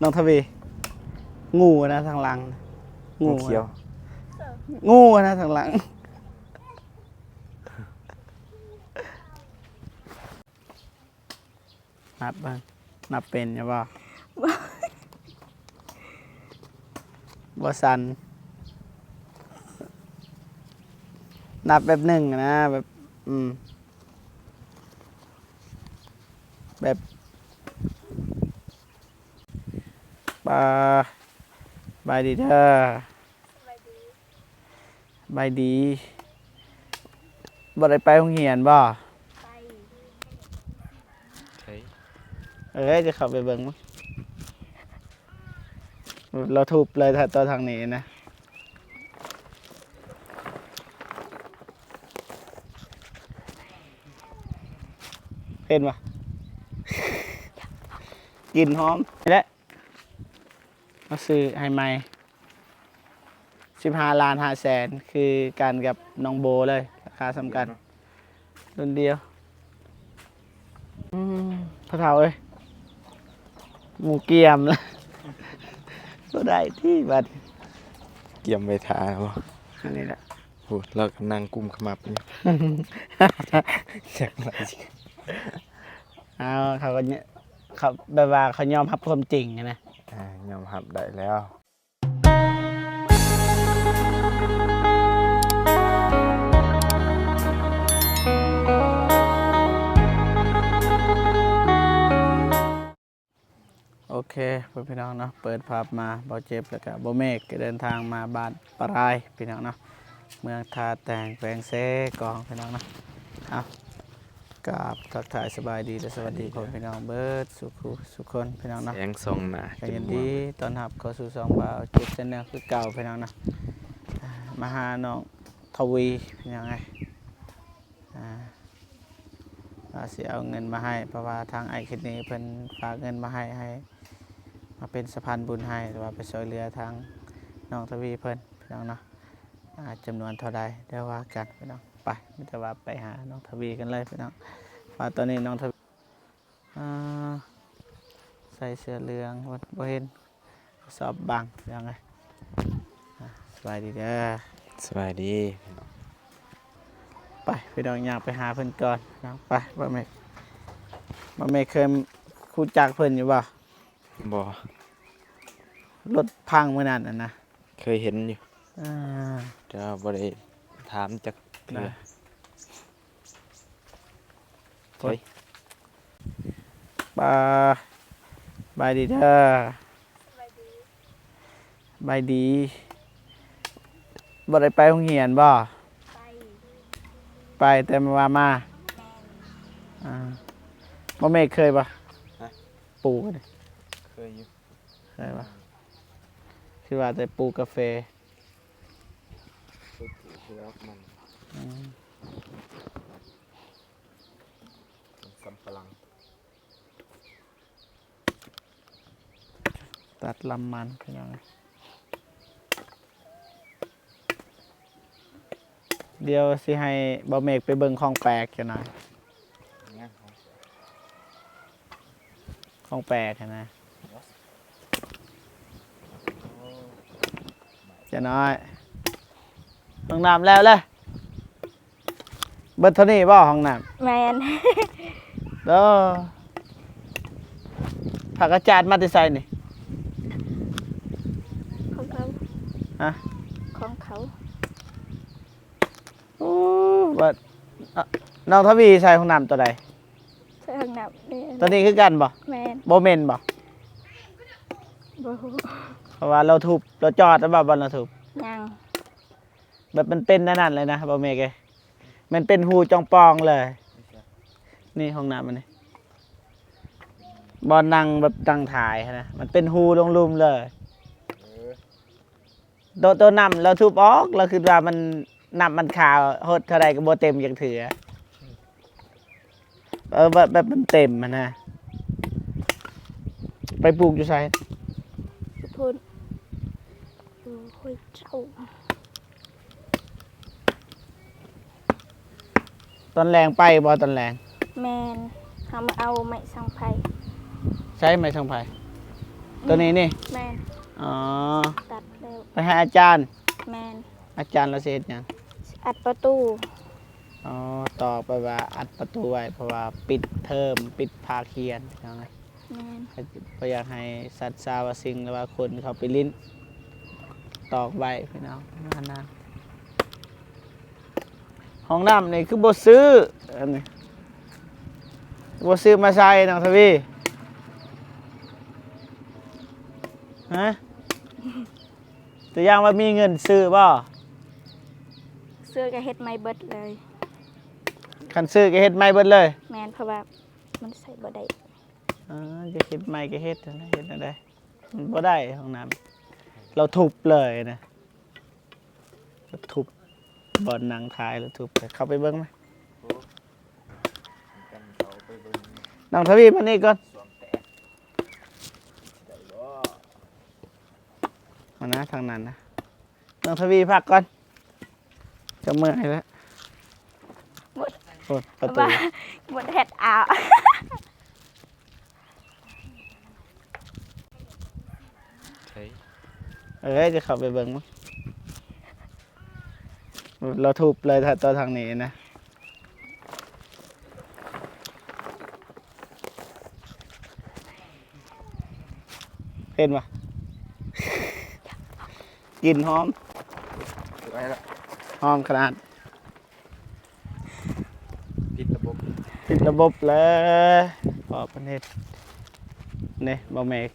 น้องทวีงูนะทางหลังงูเขียว งูนะทางหลังนับบ้างนับเป็นใช่ป่ะบ่สันนับแบบหนึ่งนะแบบแบบบายดีเด้อบายดีบ่ได้ไปโรงเรียนบ่จะเข้าไปเบิ่งมั้งเราทุบเลยถ้าตัวทางนี้นะเห็นปะ กลิ่นหอมนี่แหละมาซื้อให้ใหม่15,500,000คือการกับน้องโบเลยราคาสำคัญรุ่นเดียวพระเฒ่าเอ้ยหมูเกียมแล้วก็ได้ที่บัด เกี่ยมไปทาบ่ อันนี้แหละ โหเรากำลังกุมขมับอยู่ จากไหนสิ เอาเขาก็เนี่ยเขาแบบว่าเขายอมรับความจริงนะ ยอมรับได้แล้ว โอเคพี่น้องเนาะเปิดภาพมาเบาเจ็บแล้วก็เบาเมฆก็เดินทางมาบ้านปรายพี่น้องเนาะเมืองทาแต่งแขวงเซกองพี่น้องเนาะเอากราบทักทายสบายดีและสวัสดีพ่อพี่น้องเบิร์ดสุขคนพี่น้องเนาะ แสงส่องหน้า ก็ยินดีตอนรับเข้าสู่ซองบ่าวเจ็บเส้นเนื้อคือเก่าพี่น้องเนาะมาหาน้องทวีพี่น้องไงว่าสิเอาเงินมาให้เพราะว่าทางไอคิดนี้เพิ่นฝากเงินมาให้มาเป็นสะพานบุญให้หรือว่าไปช่วยเหลือทางน้องทวีเพิ่นพี่น้องเนาะจำนวนเท่าใดเดี๋ยวว่ากันพี่น้องไปมิตรว่าไปหาน้องทวีกันเลยพี่น้องว่าตอนนี้น้องทวีใส่เสื้อเหลืองบ่เห็นสอบบังยังไงสบายดีเด้อ สบายดี ไปพี่น้องอยากไปหาเพิ่นก่อนนะไปบ่แม่เคยคูจักเพิ่นอยู่บ่ บ่ รถพังเมื่อนั้นน่ะนะ เคยเห็นอยู่ อ่า แต่ว่าบ่ได้ถามจักเทื่อ เฮ้ยบายดีเด้อบายดีบ่ได้ไปโรงเรียนบ่ไปแต่มาบ่แม่เคยบ่ปลูกนี่ เคยอยู่ เคยบ่คือว่าแต่ปลูกกาแฟ เคยปลูกเทื่อมันสำปะหลัง ตัดลำมันเป็นยังไงเดี๋ยวสิให้บ่เมกไปเบิ่งของแปลกกันหน่อย งานของ ของแปลกนะจะน้อยห้องน้ำแล้วเลยเบิดเท่านี้บ่ห้องน้ แมน ำเด้อผักอาจารย์มาติไซนี่ ของเขา ฮะ ของเขา โอ้บัดน้องทวีใส่ห้องน้ำตัวใด ใส่ห้องน้ำนี่ ตัวนี้คือกันบ่ แมน บ่เมนบ่ บ่ฮู้ เพราะว่าเราทุบเราจอดแล้วบ่เราทุบ ยัง แบบมันเป็นนั่นเลยนะบ่เมกเลยมันเป็นหูจองปองเลย นี่ห้องน้ำมันนี่บอลนั่งแบบตั้งถ่ายนะมันเป็นหูลงลุมเลยตัวน้ำเราทุบออกเราคือว่ามันน้ำมันขาวหดเท่าไรก็บ่เต็มอย่างถือแบบมันเต็มมันนะไปปลูกอยู่ไส พูดคุยเจ้า ตอนแรงไปบ่ตอนแรง แมนทำเอาไม้สังไผ่ ใช้ไม้สังไผ ตัวนี้นี่ แมน อ๋อ ตัดแล้ว ไปให้อาจารย์ แมน อาจารย์เราเสร็จยัง อัดประตู อ๋อต่อไปว่าอัดประตูไว้เพราะว่าปิดเทอมปิดภาคเรียนยังไง แมน ก็อยากให้สัตว์ซาวาสิ่งหรือว่าคนเขาไปลิ้นตอกใบพี่น้องนานๆห้องน้ำนี่คือบ่ซื้ออันนี้บ่ซื้อมาใส่น้องทวีฮะแต่ยังว่ามีเงินซื้อบ่ เสื้อก็เฮ็ดไม่เบิดเลย คันซื้อก็เฮ็ดใหม่เบิดเลย แมนเพราะว่ามันใส่บ่ได้ จะเฮ็ดใหม่ก็เฮ็ดนะเฮ็ดอะไรมันบ่ได้ห้องน้ำเราทุบเลยนะเราทุบบอลหนังท้ายเราทุบเลยเข้าไปเบิ่งไหม กันเขาไปเบิ่ง น้องทวีมานี่ก่อน สวมแตะได้บ่ มานะทางนั้นนะน้องทวีพักก่อนจะเมื่อยแล้ว หมด โอ้ประตู ว่าหมดเฮ็ดเอา ใช่ จะเข้าไปเบิ่งมั้งเราทุบเลยถ้าตัวทางนี้นะเห็นปะ กลิ่นหอม ไว้ละ หอมขนาด ผิดระบบ ติดระบบเลยพอประเทศนี่บะเมก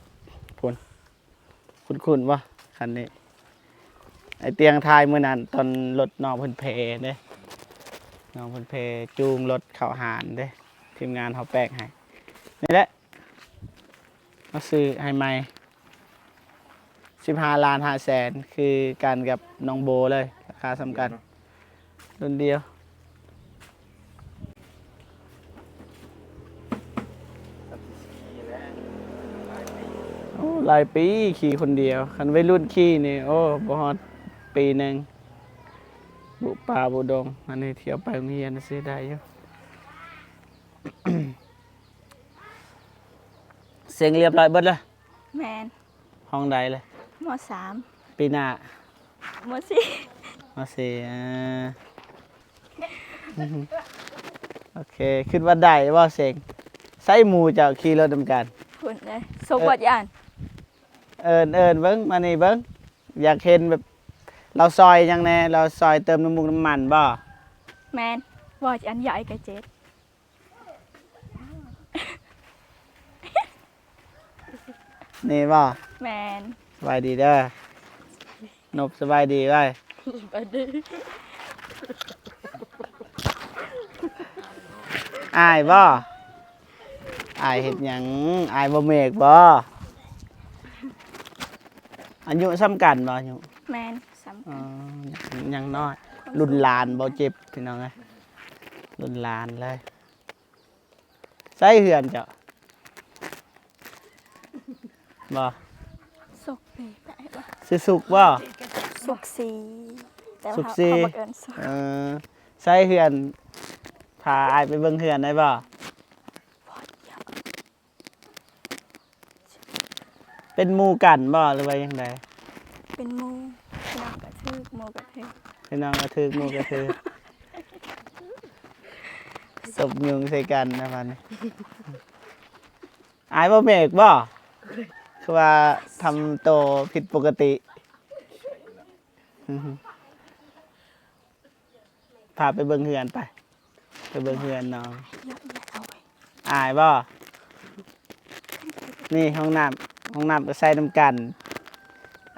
พุ่นคุ้นๆวะคันนี้ ไอเตียงทายเมื่อนั้นตอนรถน้องเพิ่นเพเด้น้องเพิ่นเพจูงรถเข้าหานเด้ทีมงานเขาแปลกให้นี่แหละมาซื้อให้ใหม่15,500,000คือกันกับน้องโบเลยราคาสำคัญรุ่นเดียว ตัดสีแล้วหลายปี โอ้หลายปีขี่คนเดียวคันวัยรุ่นขี่นี่โอ้บ่ฮอดปีหนึ่งบุป่าบุดงอันนี้เที่ยวไปโรงเรียนซื้อได้อยู่ เสียงเรียบร้อยเบิดเลย แมน ห้องใดเลย มสาม ปีหน้าม สี่ มาเสียโอเคคิดว่าได้ว่าเสียงใส่หมูเจ้าขี่รถดำกัน พุ่นเลยสมบัติยาน เอิญเบิ้งมานี่เบิ้งอยากเห็นแบบเราซอยหยังแน่เราซอยเติมน้ำมูกน้ำมันบ่ แมนว่าจะอันใหญ่กับเจ็ด นี่บ่ แมน สบายดีเด้อ นบสบายดีไว้ บ่ดื้อ อายบ่อายเฮ็ดหยังอายบ่เมกบ่อายุซ้ำกันบ่อายุ แมนสำ อ๋ คั อ ญ ยังน้อย รุ่นหลานบ่เจ็บพี่น้องเอ้ยรุ่นหลานเลยใส่เหือนเจ้าบ่ สุกสีได้ปะ สิสุกบ่ สุกสีแต่ สุ ว่าก สี เขาบักเอิญสุก ใส่เหือนพาอายไปเบิ่งเหือนได้บ่เป็นหมู่กันบ่หรือว่าจังได เป็นหมูพี่น้องกระทึกหมูกระทึก พี่น้องกระทึกหมู่กระทึกศพยุงใส่กันนะมันอายบ่เมกบ่คือว่าทำโตวผิดปกติพาไปเบิ่งเฮือนไปเบิ่งเฮือนน้อง เยอะแยะเอาไป อายบ่นี่ห้องน้ำก็ใส่น้ำกัน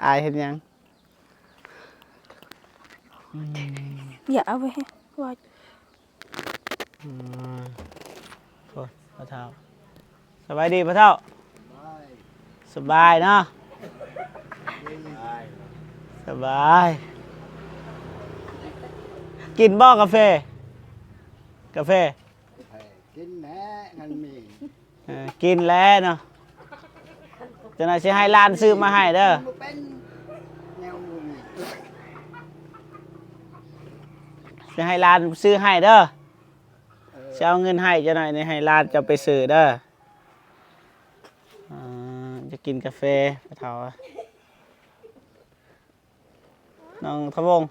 อายเห็นยัง อย่าเอาไปให้ว่า โอ้ยพ่อเฒ่าสบายดีพ่อเฒ่าสบายเนาะสบาย กินบ่กาแฟ กาแฟ กินแหน่นั่นมี กินแล้วเนาะจะน่าสิให้ร้านซื้อมาให้เด้อ บ่เป็นแนวนี่ จะให้ร้านซื้อให้เด้อจะเอาเงินให้จะหน่อยในให้ร้านจะไปซื้อเด้อจะ กินกาแฟไปเท่าน้องทวง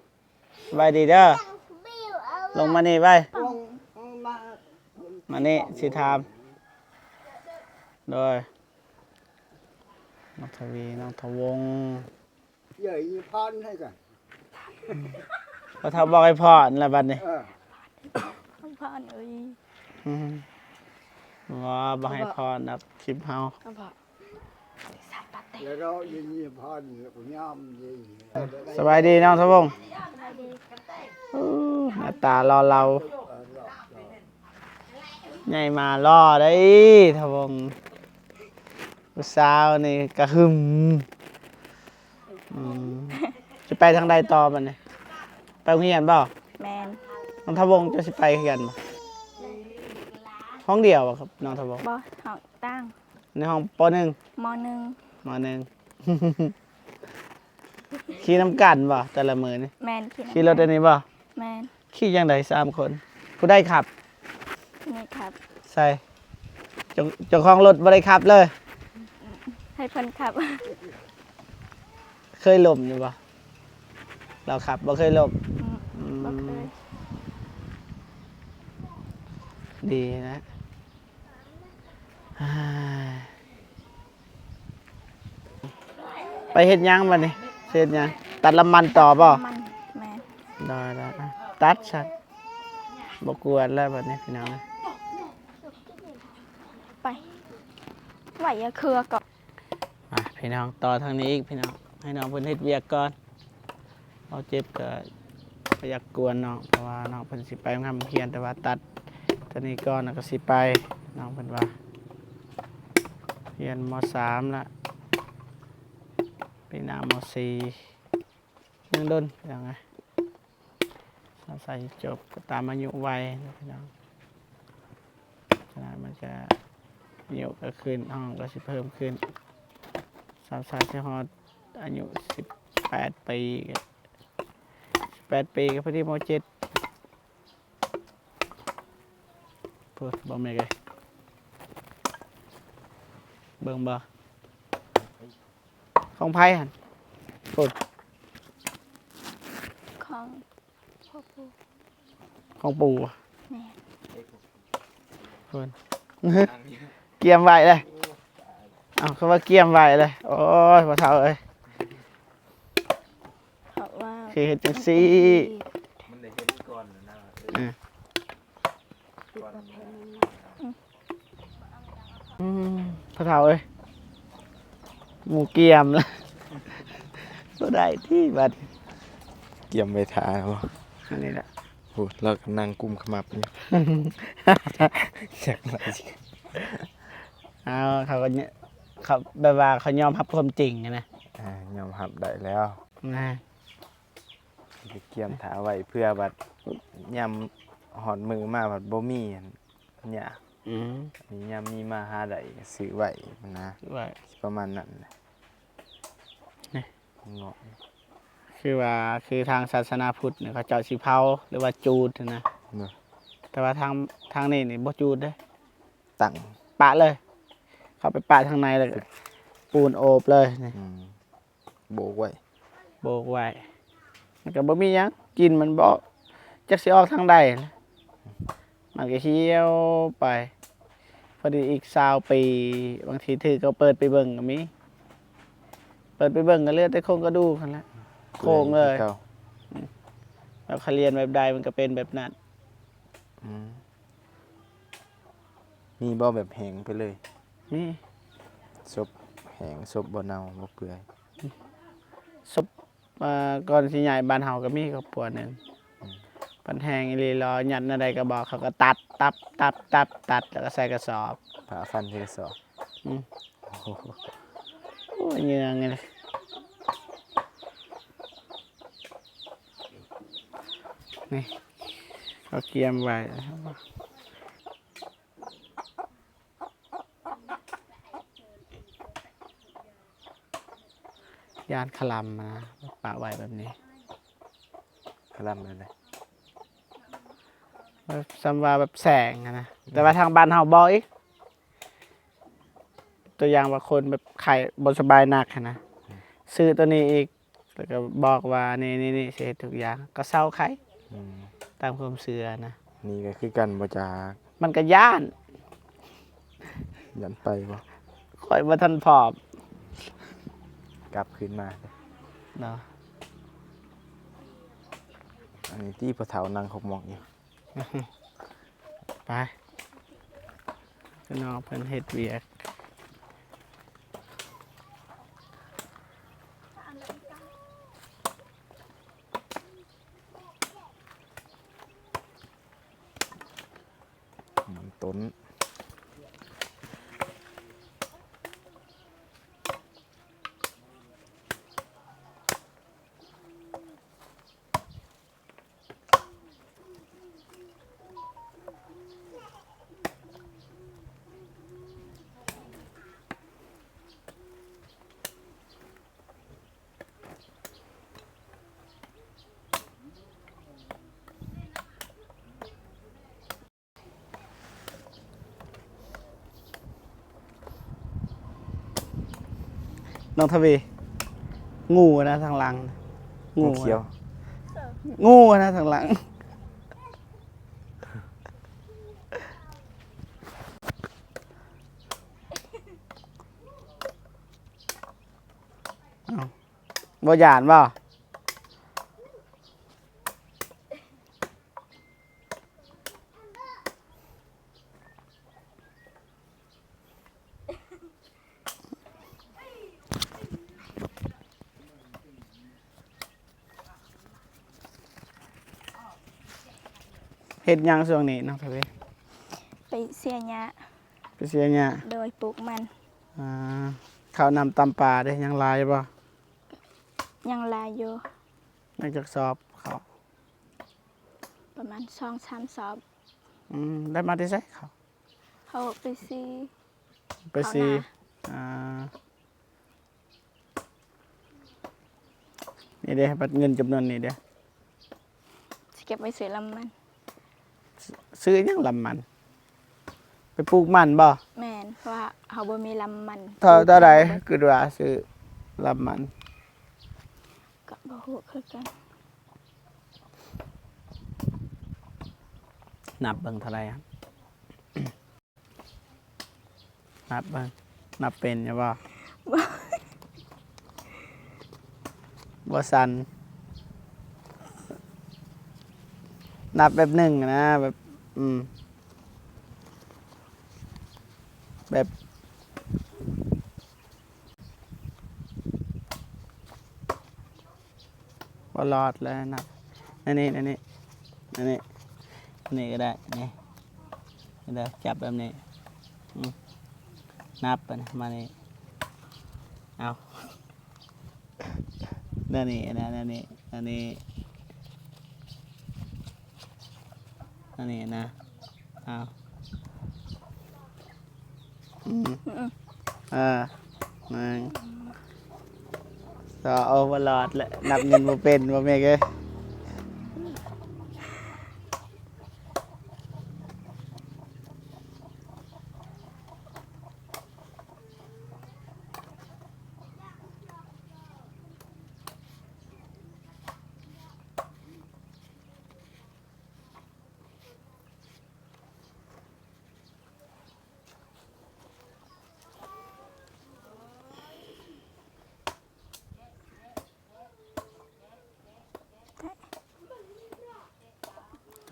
สบายดีเด้อลงมานี่ไป ลงมา มานี่สิถามโดยน้องทวีน้องทวง ใหญ่พรให้กัน พอเท่าบอกให้พ่อนั่นแหละบัดนี้ พ่อเอ้ย อืมว่าบอกให้พ่อนับคลิปเฮา พ่อใส่ปาเต้ แล้วเรายินพรผมยอมยิน สบายดีน้องทวงอู้หน้าตารอเราใหญ่มารอได้ทวงผู้สาวนี่กระหึ่มอืมจะไปทางใดต่อมันนี่ไปโรงเรียนบ่ แมน น้องทวงจะสิไปคือกันบ่ห้องเดียวบ่ครับน้องทวง บอห้องตั้ง ในห้องปหนึ่ง มหนึ่ง มหนึ่ง ขี่น้ำกันบ่แต่ละมือนี่ แมนคิด ขี่รถอันนี้บ่ แมน ขี่ยังไง3 คน ผู้ได้ขับ นี่ครับ ใส่เจ้าของรถบ่ได้ขับเลย ให้เพิ่นขับ เคยล่มอยู่บ่เราขับบ่เคยล่ม บ่เคย ดีนะอ่าไปเฮ็ดหยังบัดนี้เฮ็ดหยังตัดลำมันต่อบ่ มันแมน ได้อ่ะตัดสัตว์บ่กวนแล้วบัดนี้พี่น้อง ไปไหวอะเครือก่อน มาพี่น้องต่อทางนี้อีกพี่น้องให้น้องเพิ่นเฮ็ดเวียกก่อนเอาเจ็บก็บ่อยากกวนน้องเพราะว่าน้องเพิ่นสิไปทำเพียนแต่ว่าตัดตอนนี้ก่อนแล้วก็สิไปน้องเพิ่นว่าเรียนม.3ละปีหน้าม.4ยังดนยังไงใส่จบก็ตามอายุวัยนะพี่น้องขนาดมันจะอายุก็ขึ้นห้องก็สิเพิ่มขึ้นใช้ฮอดอายุ18 ปี18 ปีก็พอดีม.7พูดบ่แม่นไงเบิ่งบ่ของไผหั่นพูด ของพ่อปู่ ของปู่ แม่ พูด เกียมไว้เลยเอาคำว่าเกียมไว้เลยโอ้ยบ่เท่าเอ้ย เพราะว่า คือเฮ็ดจังซี่ มันได้เห็นก่อนนะ พ่อเท่าเอ้ยหมูเกียมละบ่ได้ที่บัด เกี่ยมไปทาบ่ อันนี้แหละ โอ้เรากำลังกุมขมับอยู่จากไหนสิ เอาเขาก็เนี่ยเขาแบบว่าเขายอมรับความจริงอะนะ ยอมรับได้แล้ว นะ ไปเกี่ยมถาไว้เพื่อบัดยำหอดมือมาบัดบ่มีอันเนี่ย อืม มียำมีมาหาได้ก็ซื้อไว้มันนะ ว่า ประมาณนั้นแหละ นี่ เงาะ คือว่าคือทางศาสนาพุทธเนี่ยเขาเจ้าสิเผาหรือว่าจูดนะ เนาะ แต่ว่าทางนี้นี่บ่จูดเด้ ตั้ง ปะเลย เข้าไปปะทางในเลยปูนโอบเลยนี่ โบกไว้ โบกไว้มันก็บ่มีหยังกินมันบ่จักสิออกทางใดนะมันก็เหี่ยวไป พอดีอีก20 ปีบางทีถือก็เปิดไปเบิ่งก็มีเปิดไปเบิ่งก็เหลือแต่โครงกระดูกนั่นแหละโครงเลย ก่า แล้วเขาเรียนแบบใดมันก็เป็นแบบนั้น อืมมีบ่แบบแห้งไปเลย นี่ ศพแห้งศพบ่เน่าบ่เปื่อย ศพก่อนสิใหญ่บ้านเฮาก็มีครอบครัวหนึงปันแหงอีหลีรอหยัดอะไรก็บอกเขาก็ตัดแล้วก็ใส่กระสอบ ผ่าฟันที่สอบ อืม โอ้โห โอ้ยเหงื่อไงเลยนี่เขาเกียมไว้นะครับยานขลำนะปะไว้แบบนี้ คลำเลยนะ แบบสำว่าแบบแสงอะนะแต่ว่าทางบ้านเฮาบ่อีก ตัวอย่างว่าคนแบบไข้บ่สบายหนักหั้นนะซื้อตัวนี้อีกแล้วก็บอกว่านี่ๆๆสิเฮ็ดทุกอย่างก็เซาไข้ อืม ตามความเชื่อนะ นี่ก็คือกันบ่จาก มันก็ย่าน ยันไปบ่ ข่อยบ่ทันพร้อม กลับคืนมา เนาะ อันนี้ที่พ่อเฒ่านั่งขบหมอกอยู่ ไปพี่น้องเพิ่นเฮ็ดเวียก มันต้นน้องทวีงูนะทางหลัง งูเขียว งูนะทางหลังเอ้าบ่หยานบ่เฮ็ดหยังช่วงนี้น้องทวี ไปเสียหญ้า ไปเสียหญ้า โดยปลูกมัน อ่าข้าวนำตำปลาได้ยังหลายบ่ ยังลายอยู่ นักจักสอบเขา ประมาณ2-3 สอบ ได้มาได้ไสเขา เขาไปซี ไปซี เขานา อ่านี่เด้บัตรเงินจำนวนนี้เด้ สิเก็บไว้ซื้อลำมัน ซื้อหยังลำมัน ไปปลูกมันบ่ แม่นเพราะว่าเขาบ่มีลำมัน เท่าใดคือว่าซื้อลำมัน ก็บ่ฮู้คือกัน นับเบิ่งเท่าไหร่ครับ นับเบิ่งนับเป็นใช่บ่บ่สันนับแบบหนึ่งนะแบบแบบบ่รอดแล้วนับนี่ก็ได้นี่ก็ได้จับแบบนี้นับไปนะมานี่เอานั่นนี่นะนั่นนี่นะเอาหนึ่งต่อโอเวอร์ลอดแหละนับเงินบ่เป็นบ่แม่เอ้ย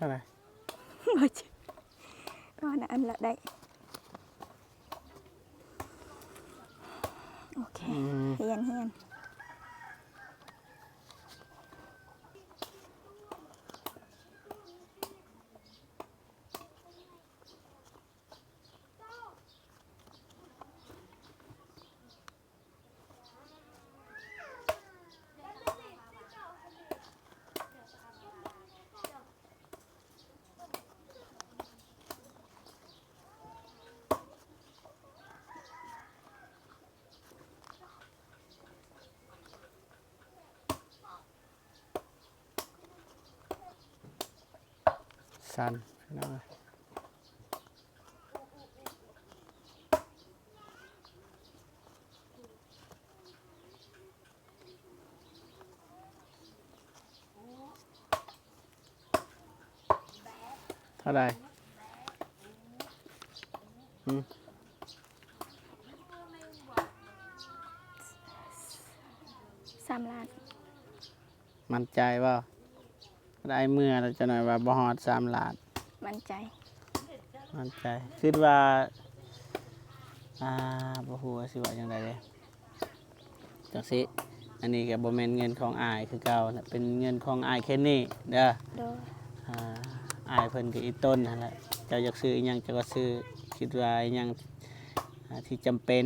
เท่าไหร่ บ่เจอก็อันละได้โอเคเฮียน สั้นพี่น้องเอ้ย ท่าใด 3 ล้าน มั่นใจว่าได้เมื่อเราจะหน่อยว่าบ่ฮอด3 ล้าน มั่นใจ มั่นใจคิดว่าบ่ฮู้ว่าสิว่าจังไดเด้จังสิอันนี้ก็บ่แม่นเงินของอายคือเก่านะเป็นเงินของอายแค่นี้เด้อ โดย อายเพิ่นก็อีต้นนั่นแหละเจ้าอยากซื้ออิหยังเจ้าก็ซื้อคิดว่าอิหยังที่จำเป็น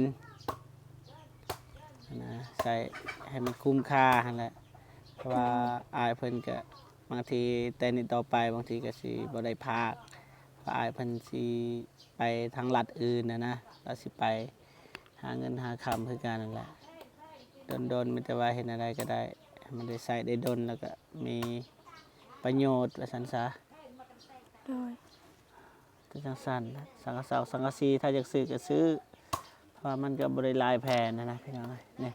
นะใส่ให้มันคุ้มค่าหั่นแหละเพราะว่าอายเพิ่นก็บางทีแต่นี่ต่อไปบางทีก็สิบ่ได้พากเพราะอายเพิ่นสิไปทางลัดอื่นนะแล้วสิไปหาเงินหาคำคือกันนั่นแหละดนๆมันแต่ว่าเห็นอะไรก็ได้ให้มันได้ใส่ได้ดนแล้วก็มีประโยชน์ว่าซั่นซะ โดย ตัวจังสันนะสังกะเสาสังกะสีถ้าอยากซื้อก็ซื้อเพราะว่ามันก็บริลายแผ่นนะพี่น้องเนี่ย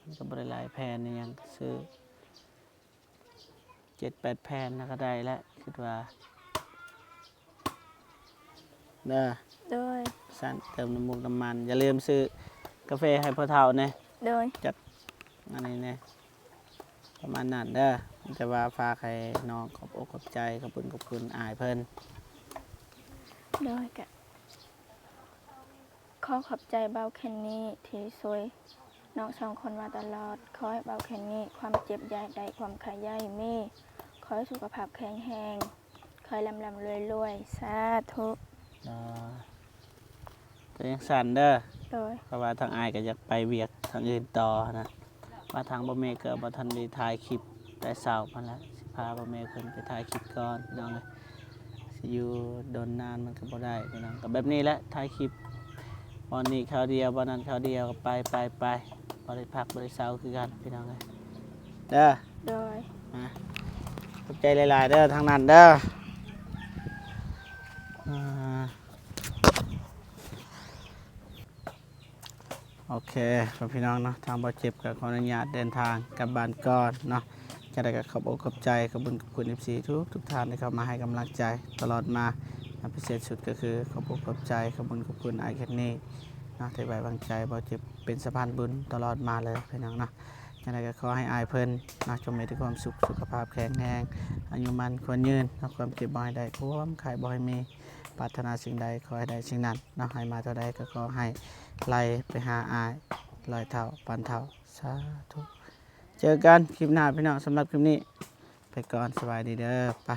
มันก็บริลายแผ่นนี่ยังซื้อ7-8 แผ่นนะก็ได้แล้วคิดว่าเด้อ โดย สั่นเติมน้ำมันอย่าลืมซื้อกาแฟให้พ่อเฒ่าเนี่ย โดย อันนี้เนี่ยประมาณนั้นเด้อมันจะว่าฝากให้น้องขอบอกขอบใจขอบคุณอายเพิ่น โดยกะขอขอบใจเบาแคนนี้ที่ช่วยน้อง2 คนมาตลอดขอให้เบาแคนนี้ความเจ็บใหญ่ใดความขายใหญ่มีขอให้สุขภาพแข็งแรงขอให้ลำรวยสาธุ ตัวยังสั่นเด้อ โดย เพราะว่าทางอายก็อยากไปเวียกทางอื่นต่อนะว่าทางบ่เมเกอร์บ่ทันได้ถ่ายคลิปแต่เช้าพันละสิพาบ่เมเพิ่นไปถ่ายคลิปก่อนพี่น้องเอ้ยสิอยู่โดนนานมันก็บ่ได้พี่น้องก็แบบนี้แหละถ่ายคลิปวันนี้คราวเดียววันนั้นคราวเดียวก็ไปบ่ได้พักบ่ได้เช้าคือกันพี่น้องเอ้ยเด้อ โดย มาขอบใจหลายๆเด้อทางนั้นเด้อโอเคพี่น้องเนาะทางบ่เจ็บกับขออนุญาตเดินทางกลับบ้านก่อนเนาะจะได้กับขอบอกขอบใจขอบคุณ FC ทุกท่านที่เข้ามาให้กำลังใจตลอดมาพิเศษสุดก็คือขอบอกขอบใจขอบคุณไอแคนนี่เนาะที่ไว้วางใจบ่เจ็บเป็นสะพานบุญตลอดมาเลยพี่น้องเนาะจะได้กับขอให้อายเพิ่นเนาะจงมีแต่ความสุขสุขภาพแข็งแรงอายุมันควรยืนเนาะความเจ็บบ่ให้ได้ความไข้บ่ให้มีปรารถนาสิ่งใดขอให้ได้สิ่งนั้นเนาะให้มาเท่าใดก็ขอให้ไล่ไปหาอาย100 เท่าพันเท่าสาธุเจอกันคลิปหน้าพี่น้องสำหรับคลิปนี้ไปก่อนสบายดีเด้อไป